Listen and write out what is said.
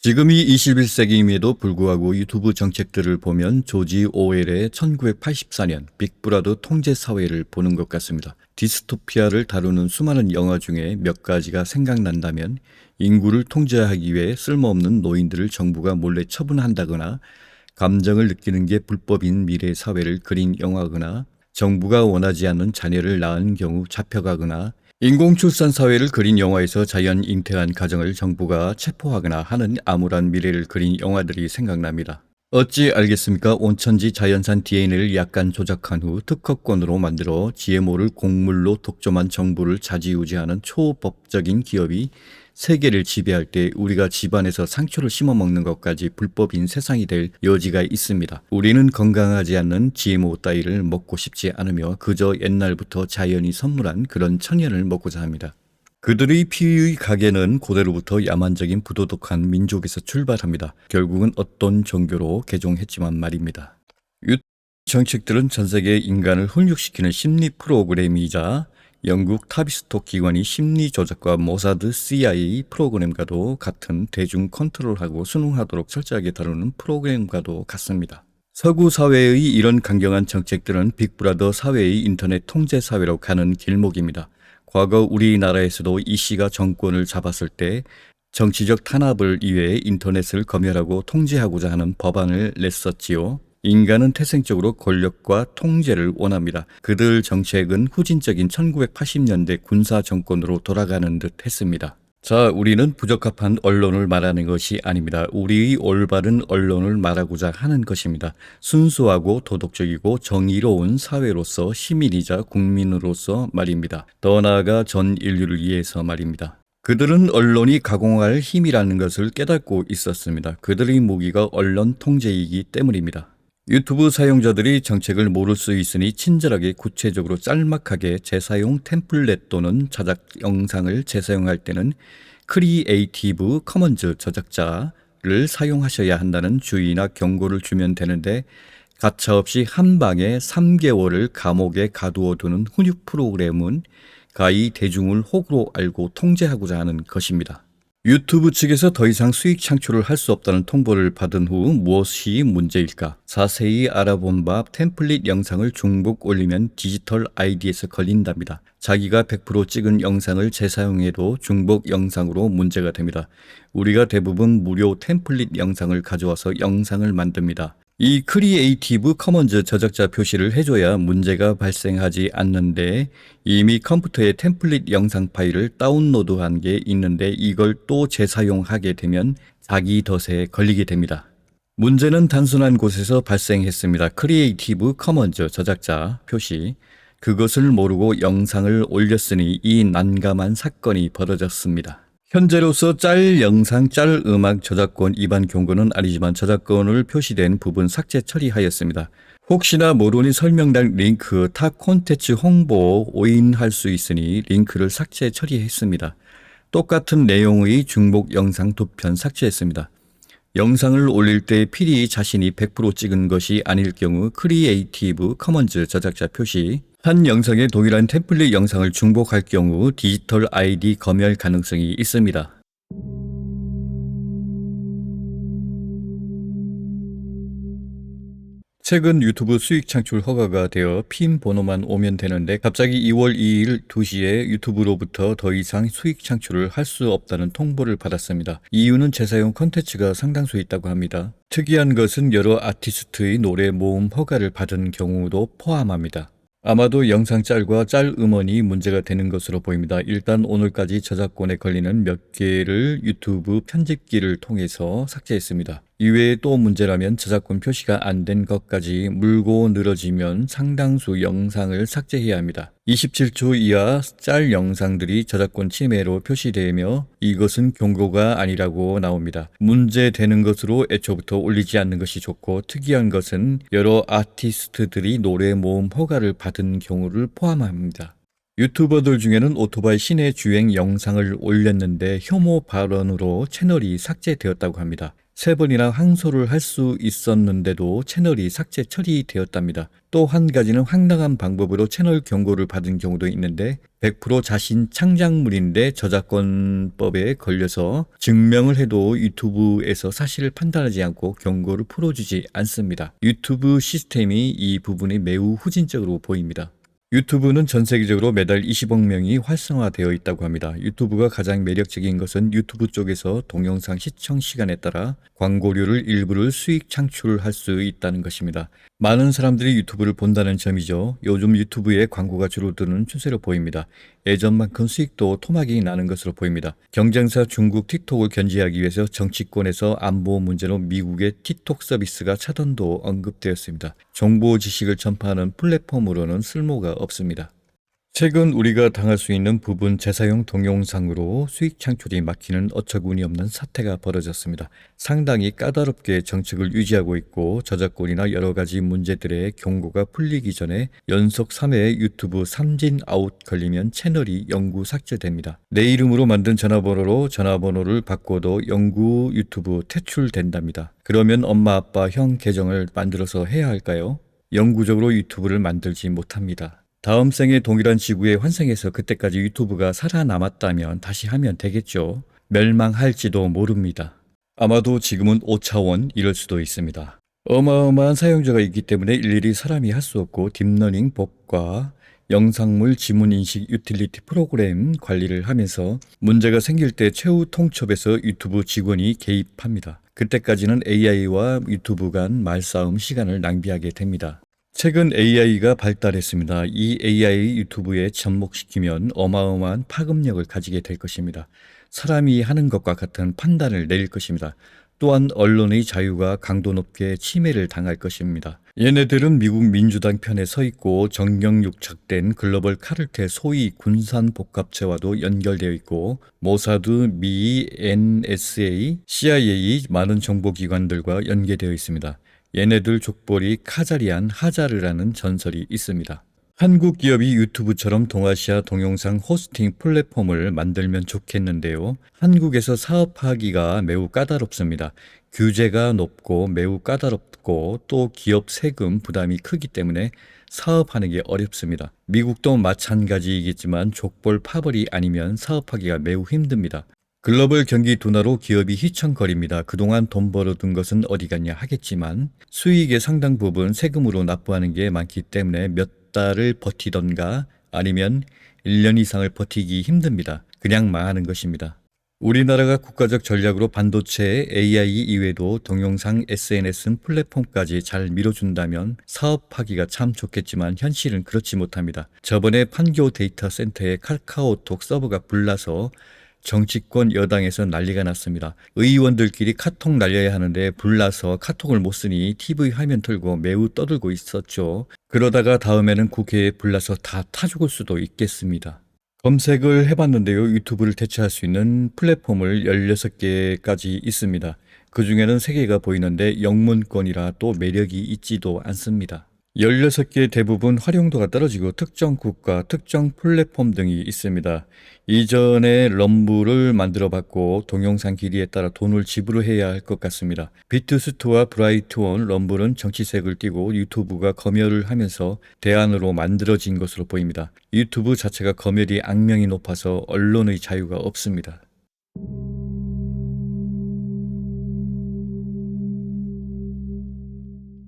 지금이 21세기임에도 불구하고 유튜브 정책들을 보면 조지 오웰의 1984년 빅브라더 통제 사회를 보는 것 같습니다. 디스토피아를 다루는 수많은 영화 중에 몇 가지가 생각난다면 인구를 통제하기 위해 쓸모없는 노인들을 정부가 몰래 처분한다거나 감정을 느끼는 게 불법인 미래 사회를 그린 영화거나 정부가 원하지 않는 자녀를 낳은 경우 잡혀가거나 인공출산 사회를 그린 영화에서 자연 잉태한 가정을 정부가 체포하거나 하는 암울한 미래를 그린 영화들이 생각납니다. 어찌 알겠습니까? 온천지 자연산 DNA를 약간 조작한 후 특허권으로 만들어 GMO를 곡물로 독점한 정부를 좌지우지하는 초법적인 기업이 세계를 지배할 때 우리가 집안에서 상추를 심어먹는 것까지 불법인 세상이 될 여지가 있습니다. 우리는 건강하지 않는 GMO 따위를 먹고 싶지 않으며 그저 옛날부터 자연이 선물한 그런 천연을 먹고자 합니다. 그들의 피의 가게는 고대로부터 야만적인 부도덕한 민족에서 출발합니다. 결국은 어떤 종교로 개종했지만 말입니다. 유튜브 정책들은 전세계 인간을 훈육시키는 심리 프로그램이자 영국 타비스톡 기관이 심리 조작과 모사드 CIA 프로그램과도 같은 대중 컨트롤하고 순응하도록 철저하게 다루는 프로그램과도 같습니다. 서구 사회의 이런 강경한 정책들은 빅브라더 사회의 인터넷 통제 사회로 가는 길목입니다. 과거 우리나라에서도 이 씨가 정권을 잡았을 때 정치적 탄압을 위해 인터넷을 검열하고 통제하고자 하는 법안을 냈었지요. 인간은 태생적으로 권력과 통제를 원합니다. 그들 정책은 후진적인 1980년대 군사 정권으로 돌아가는 듯 했습니다. 자, 우리는 부적합한 언론을 말하는 것이 아닙니다. 우리의 올바른 언론을 말하고자 하는 것입니다. 순수하고 도덕적이고 정의로운 사회로서 시민이자 국민으로서 말입니다. 더 나아가 전 인류를 위해서 말입니다. 그들은 언론이 가공할 힘이라는 것을 깨닫고 있었습니다. 그들의 무기가 언론 통제이기 때문입니다. 유튜브 사용자들이 정책을 모를 수 있으니 친절하게 구체적으로 짤막하게 재사용 템플릿 또는 자작 영상을 재사용할 때는 크리에이티브 커먼즈 저작자를 사용하셔야 한다는 주의나 경고를 주면 되는데 가차없이 한 방에 3개월을 감옥에 가두어두는 훈육 프로그램은 가히 대중을 호구로 알고 통제하고자 하는 것입니다. 유튜브 측에서 더 이상 수익 창출을 할 수 없다는 통보를 받은 후 무엇이 문제일까? 자세히 알아본 바 템플릿 영상을 중복 올리면 디지털 아이디에서 걸린답니다. 자기가 100% 찍은 영상을 재사용해도 중복 영상으로 문제가 됩니다. 우리가 대부분 무료 템플릿 영상을 가져와서 영상을 만듭니다. 이 크리에이티브 커먼즈 저작자 표시를 해줘야 문제가 발생하지 않는데 이미 컴퓨터에 템플릿 영상 파일을 다운로드한 게 있는데 이걸 또 재사용하게 되면 자기 덫에 걸리게 됩니다. 문제는 단순한 곳에서 발생했습니다. 크리에이티브 커먼즈 저작자 표시. 그것을 모르고 영상을 올렸으니 이 난감한 사건이 벌어졌습니다. 현재로서 짤 영상, 짤 음악 저작권 위반 경고는 아니지만 저작권을 표시된 부분 삭제 처리하였습니다. 혹시나 모르니 설명란 링크 타 콘텐츠 홍보 오인할 수 있으니 링크를 삭제 처리했습니다. 똑같은 내용의 중복 영상 2편 삭제했습니다. 영상을 올릴 때 필히 자신이 100% 찍은 것이 아닐 경우 크리에이티브 커먼즈 저작자 표시 한 영상에 동일한 템플릿 영상을 중복할 경우 디지털 아이디 검열 가능성이 있습니다. 최근 유튜브 수익 창출 허가가 되어 핀 번호만 오면 되는데 갑자기 2월 2일 2시에 유튜브로부터 더 이상 수익 창출을 할 수 없다는 통보를 받았습니다. 이유는 재사용 콘텐츠가 상당수 있다고 합니다. 특이한 것은 여러 아티스트의 노래 모음 허가를 받은 경우도 포함합니다. 아마도 영상 짤과 짤 음원이 문제가 되는 것으로 보입니다. 일단 오늘까지 저작권에 걸리는 몇 개를 유튜브 편집기를 통해서 삭제했습니다. 이외에 또 문제라면 저작권 표시가 안 된 것까지 물고 늘어지면 상당수 영상을 삭제해야 합니다. 27초 이하 짤 영상들이 저작권 침해로 표시되며 이것은 경고가 아니라고 나옵니다. 문제되는 것으로 애초부터 올리지 않는 것이 좋고 특이한 것은 여러 아티스트들이 노래 모음 허가를 받은 경우를 포함합니다. 유튜버들 중에는 오토바이 시내 주행 영상을 올렸는데 혐오 발언으로 채널이 삭제되었다고 합니다. 3번이나 항소를 할 수 있었는데도 채널이 삭제 처리되었답니다. 또 한 가지는 황당한 방법으로 채널 경고를 받은 경우도 있는데 100% 자신 창작물인데 저작권법에 걸려서 증명을 해도 유튜브에서 사실을 판단하지 않고 경고를 풀어주지 않습니다. 유튜브 시스템이 이 부분이 매우 후진적으로 보입니다. 유튜브는 전 세계적으로 매달 20억 명이 활성화되어 있다고 합니다. 유튜브가 가장 매력적인 것은 유튜브 쪽에서 동영상 시청 시간에 따라 광고료를 일부를 수익 창출할 수 있다는 것입니다. 많은 사람들이 유튜브를 본다는 점이죠. 요즘 유튜브에 광고가 줄어드는 추세로 보입니다. 예전만큼 수익도 토막이 나는 것으로 보입니다. 경쟁사 중국 틱톡을 견제하기 위해서 정치권에서 안보 문제로 미국의 틱톡 서비스가 차단도 언급되었습니다. 정보 지식을 전파하는 플랫폼으로는 쓸모가 없습니다. 최근 우리가 당할 수 있는 부분 재사용 동영상으로 수익 창출이 막히는 어처구니 없는 사태가 벌어졌습니다. 상당히 까다롭게 정책을 유지하고 있고 저작권이나 여러 가지 문제들의 경고가 풀리기 전에 연속 3회 유튜브 삼진 아웃 걸리면 채널이 영구 삭제됩니다. 내 이름으로 만든 전화번호로 전화번호를 바꿔도 영구 유튜브 퇴출된답니다. 그러면 엄마, 아빠, 형 계정을 만들어서 해야 할까요? 영구적으로 유튜브를 만들지 못합니다. 다음 생에 동일한 지구에 환생해서 그때까지 유튜브가 살아남았다면 다시 하면 되겠죠. 멸망할지도 모릅니다. 아마도 지금은 5차원 이럴 수도 있습니다. 어마어마한 사용자가 있기 때문에 일일이 사람이 할 수 없고 딥러닝 법과 영상물 지문인식 유틸리티 프로그램 관리를 하면서 문제가 생길 때 최후 통첩에서 유튜브 직원이 개입합니다. 그때까지는 AI와 유튜브 간 말싸움 시간을 낭비하게 됩니다. 최근 AI가 발달했습니다. 이 AI 유튜브에 접목시키면 어마어마한 파급력을 가지게 될 것입니다. 사람이 하는 것과 같은 판단을 내릴 것입니다. 또한 언론의 자유가 강도 높게 침해를 당할 것입니다. 얘네들은 미국 민주당 편에 서 있고 정경유착된 글로벌 카르텔 소위 군산복합체와도 연결되어 있고 모사드, 미, NSA, CIA 많은 정보기관들과 연계되어 있습니다. 얘네들 족벌이 카자리안 하자르라는 전설이 있습니다. 한국 기업이 유튜브처럼 동아시아 동영상 호스팅 플랫폼을 만들면 좋겠는데요. 한국에서 사업하기가 매우 까다롭습니다. 규제가 높고 매우 까다롭고 또 기업 세금 부담이 크기 때문에 사업하는 게 어렵습니다. 미국도 마찬가지이겠지만 족벌 파벌이 아니면 사업하기가 매우 힘듭니다. 글로벌 경기 둔화로 기업이 휘청거립니다. 그동안 돈 벌어둔 것은 어디 갔냐 하겠지만 수익의 상당 부분 세금으로 납부하는 게 많기 때문에 몇 달을 버티던가 아니면 1년 이상을 버티기 힘듭니다. 그냥 망하는 것입니다. 우리나라가 국가적 전략으로 반도체, AI 이외에도 동영상, SNS 플랫폼까지 잘 밀어준다면 사업하기가 참 좋겠지만 현실은 그렇지 못합니다. 저번에 판교 데이터 센터에 카카오톡 서버가 불나서 정치권 여당에서 난리가 났습니다. 의원들끼리 카톡 날려야 하는데 불나서 카톡을 못 쓰니 TV 화면 틀고 매우 떠들고 있었죠. 그러다가 다음에는 국회에 불나서 다 타 죽을 수도 있겠습니다. 검색을 해봤는데요. 유튜브를 대체할 수 있는 플랫폼을 16개까지 있습니다. 그 중에는 3개가 보이는데 영문권이라 또 매력이 있지도 않습니다. 16개 대부분 활용도가 떨어지고 특정 국가, 특정 플랫폼 등이 있습니다. 이전에 럼블을 만들어 봤고 동영상 길이에 따라 돈을 지불해야 할 것 같습니다. 비트스트와 브라이트원, 럼블은 정치색을 띠고 유튜브가 검열을 하면서 대안으로 만들어진 것으로 보입니다. 유튜브 자체가 검열이 악명이 높아서 언론의 자유가 없습니다.